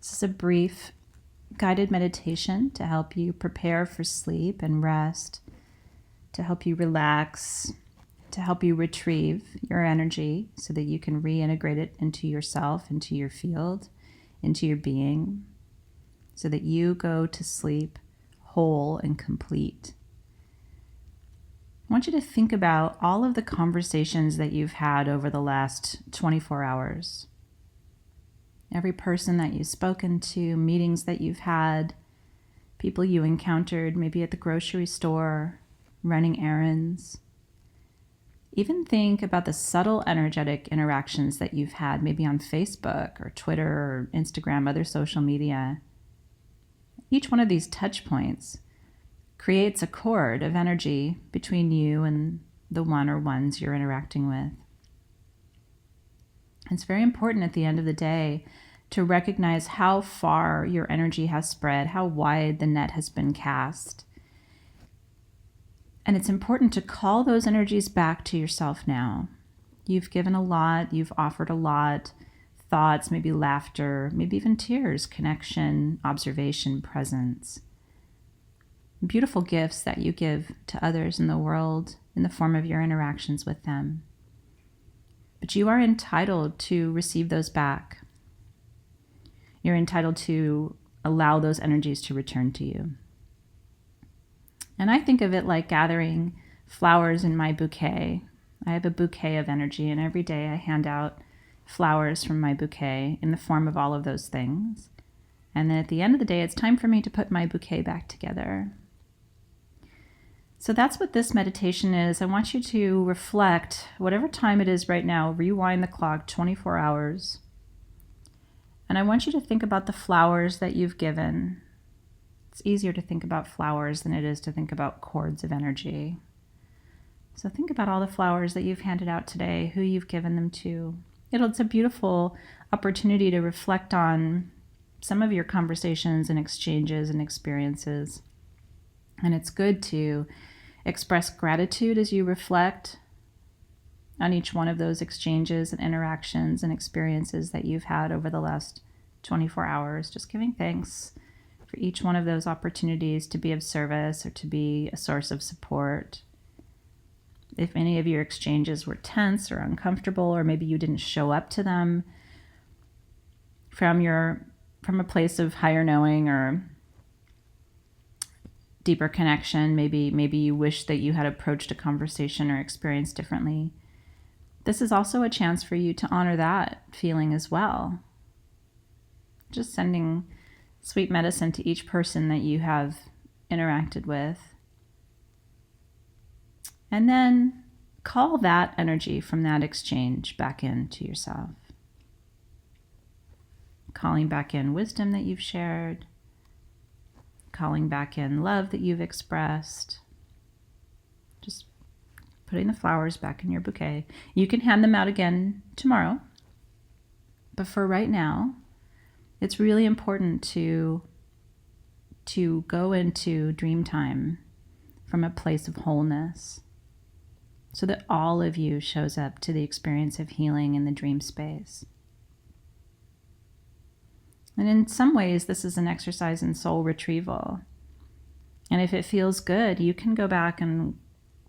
This is a brief guided meditation to help you prepare for sleep and rest, to help you relax, to help you retrieve your energy so that you can reintegrate it into yourself, into your field, into your being, so that you go to sleep whole and complete. I want you to think about all of the conversations that you've had over the last 24 hours. Every person that you've spoken to, meetings that you've had, people you encountered maybe at the grocery store, running errands. Even think about the subtle energetic interactions that you've had maybe on Facebook or Twitter or Instagram, other social media. Each one of these touch points creates a cord of energy between you and the one or ones you're interacting with. It's very important at the end of the day to recognize how far your energy has spread, how wide the net has been cast. And it's important to call those energies back to yourself now. You've given a lot, you've offered a lot, thoughts, maybe laughter, maybe even tears, connection, observation, presence. Beautiful gifts that you give to others in the world in the form of your interactions with them. But you are entitled to receive those back. You're entitled to allow those energies to return to you. And I think of it like gathering flowers in my bouquet. I have a bouquet of energy, and every day I hand out flowers from my bouquet in the form of all of those things. And then at the end of the day, it's time for me to put my bouquet back together. So that's what this meditation is. I want you to reflect, whatever time it is right now, rewind the clock 24 hours. And I want you to think about the flowers that you've given. It's easier to think about flowers than it is to think about cords of energy. So think about all the flowers that you've handed out today, who you've given them to. It's a beautiful opportunity to reflect on some of your conversations and exchanges and experiences. And it's good to express gratitude as you reflect on each one of those exchanges and interactions and experiences that you've had over the last 24 hours, just giving thanks for each one of those opportunities to be of service or to be a source of support. If any of your exchanges were tense or uncomfortable, or maybe you didn't show up to them from a place of higher knowing or deeper connection, maybe you wish that you had approached a conversation or experience differently. This is also a chance for you to honor that feeling as well. Just sending sweet medicine to each person that you have interacted with. And then call that energy from that exchange back into yourself. Calling back in wisdom that you've shared. Calling back in love that you've expressed. Just putting the flowers back in your bouquet. You can hand them out again tomorrow. But for right now, it's really important to go into dream time from a place of wholeness so that all of you shows up to the experience of healing in the dream space. And in some ways, this is an exercise in soul retrieval. And if it feels good, you can go back and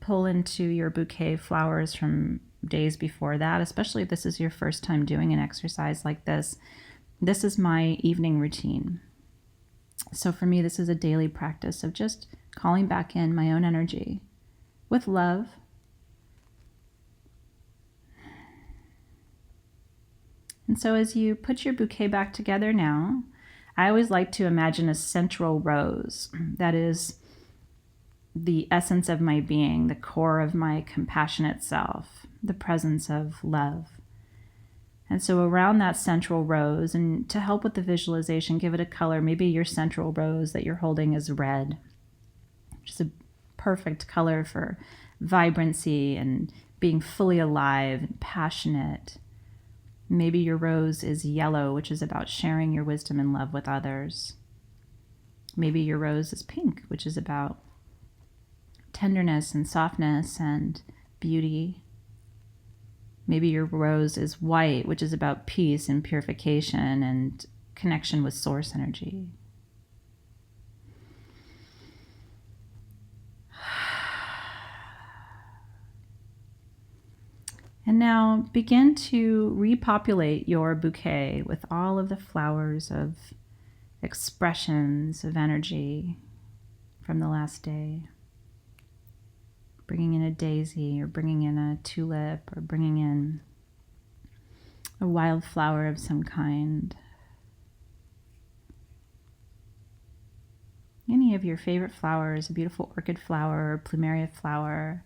pull into your bouquet of flowers from days before that, especially if this is your first time doing an exercise like this. This is my evening routine. So for me, this is a daily practice of just calling back in my own energy with love. And so as you put your bouquet back together now, I always like to imagine a central rose that is the essence of my being, the core of my compassionate self, the presence of love. And so around that central rose, and to help with the visualization, give it a color. Maybe your central rose that you're holding is red, which is a perfect color for vibrancy and being fully alive and passionate. Maybe your rose is yellow, which is about sharing your wisdom and love with others. Maybe your rose is pink, which is about tenderness and softness and beauty. Maybe your rose is white, which is about peace and purification and connection with source energy. And now begin to repopulate your bouquet with all of the flowers of expressions of energy from the last day. Bringing in a daisy, or bringing in a tulip, or bringing in a wildflower of some kind. Any of your favorite flowers, a beautiful orchid flower, or plumeria flower.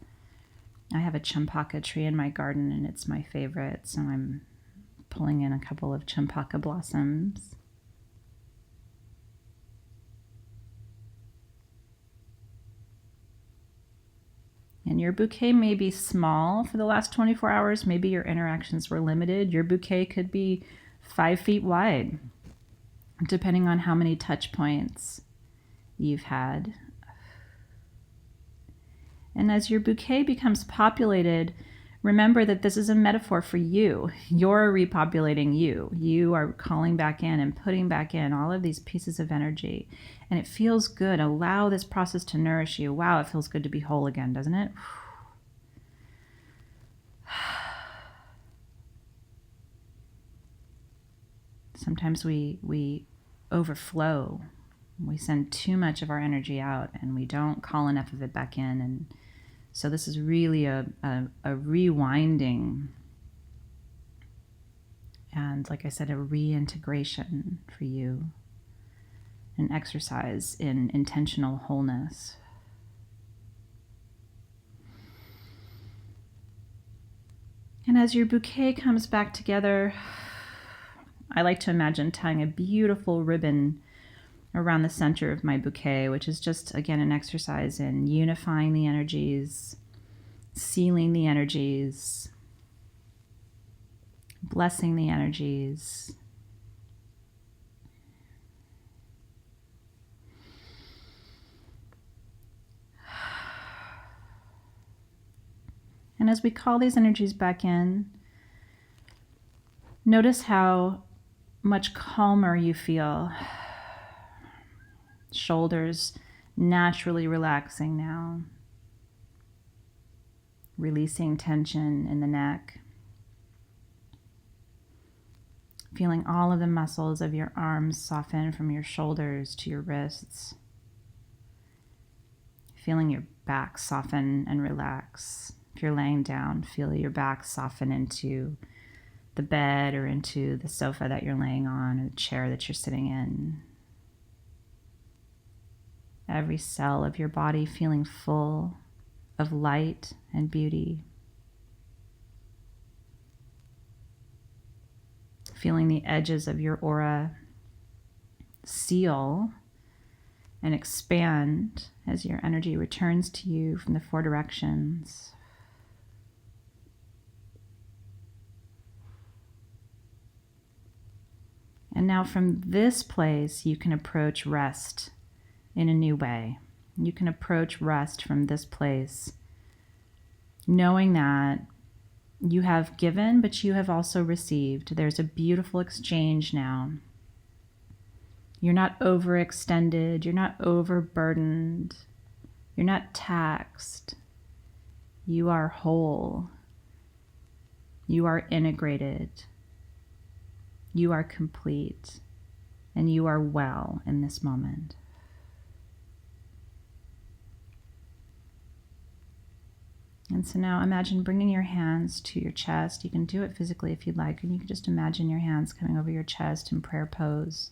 I have a champaka tree in my garden and it's my favorite, so I'm pulling in a couple of champaka blossoms. And your bouquet may be small for the last 24 hours. Maybe your interactions were limited. Your bouquet could be 5 feet wide, depending on how many touch points you've had. And as your bouquet becomes populated, remember that this is a metaphor for you. You're repopulating you. You are calling back in and putting back in all of these pieces of energy. And it feels good. Allow this process to nourish you. Wow, it feels good to be whole again, doesn't it? Sometimes we overflow. We send too much of our energy out and we don't call enough of it back in. And so this is really a rewinding and, like I said, a reintegration for you, an exercise in intentional wholeness. And as your bouquet comes back together, I like to imagine tying a beautiful ribbon around the center of my bouquet, which is just, again, an exercise in unifying the energies, sealing the energies, blessing the energies. And as we call these energies back in, notice how much calmer you feel. Shoulders naturally relaxing now. Releasing tension in the neck. Feeling all of the muscles of your arms soften from your shoulders to your wrists. Feeling your back soften and relax. If you're laying down, feel your back soften into the bed or into the sofa that you're laying on, or the chair that you're sitting in. Every cell of your body feeling full of light and beauty. Feeling the edges of your aura seal and expand as your energy returns to you from the 4 directions. And now from this place, you can approach rest in a new way. You can approach rest from this place, knowing that you have given, but you have also received. There's a beautiful exchange now. You're not overextended. You're not overburdened. You're not taxed. You are whole. You are integrated. You are complete. And you are well in this moment. And so now imagine bringing your hands to your chest. You can do it physically if you'd like, and you can just imagine your hands coming over your chest in prayer pose.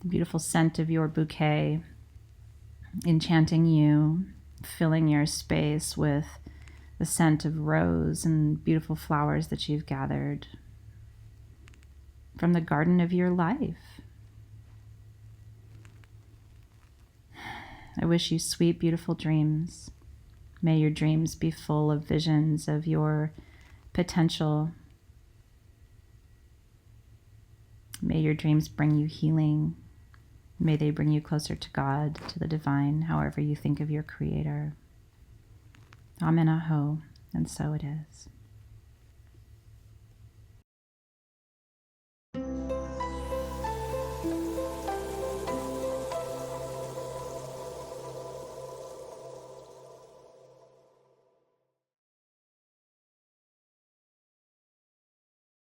The beautiful scent of your bouquet enchanting you, filling your space with the scent of rose and beautiful flowers that you've gathered from the garden of your life. I wish you sweet, beautiful dreams. May your dreams be full of visions of your potential. May your dreams bring you healing. May they bring you closer to God, to the divine, however you think of your Creator. Amen, aho, and so it is.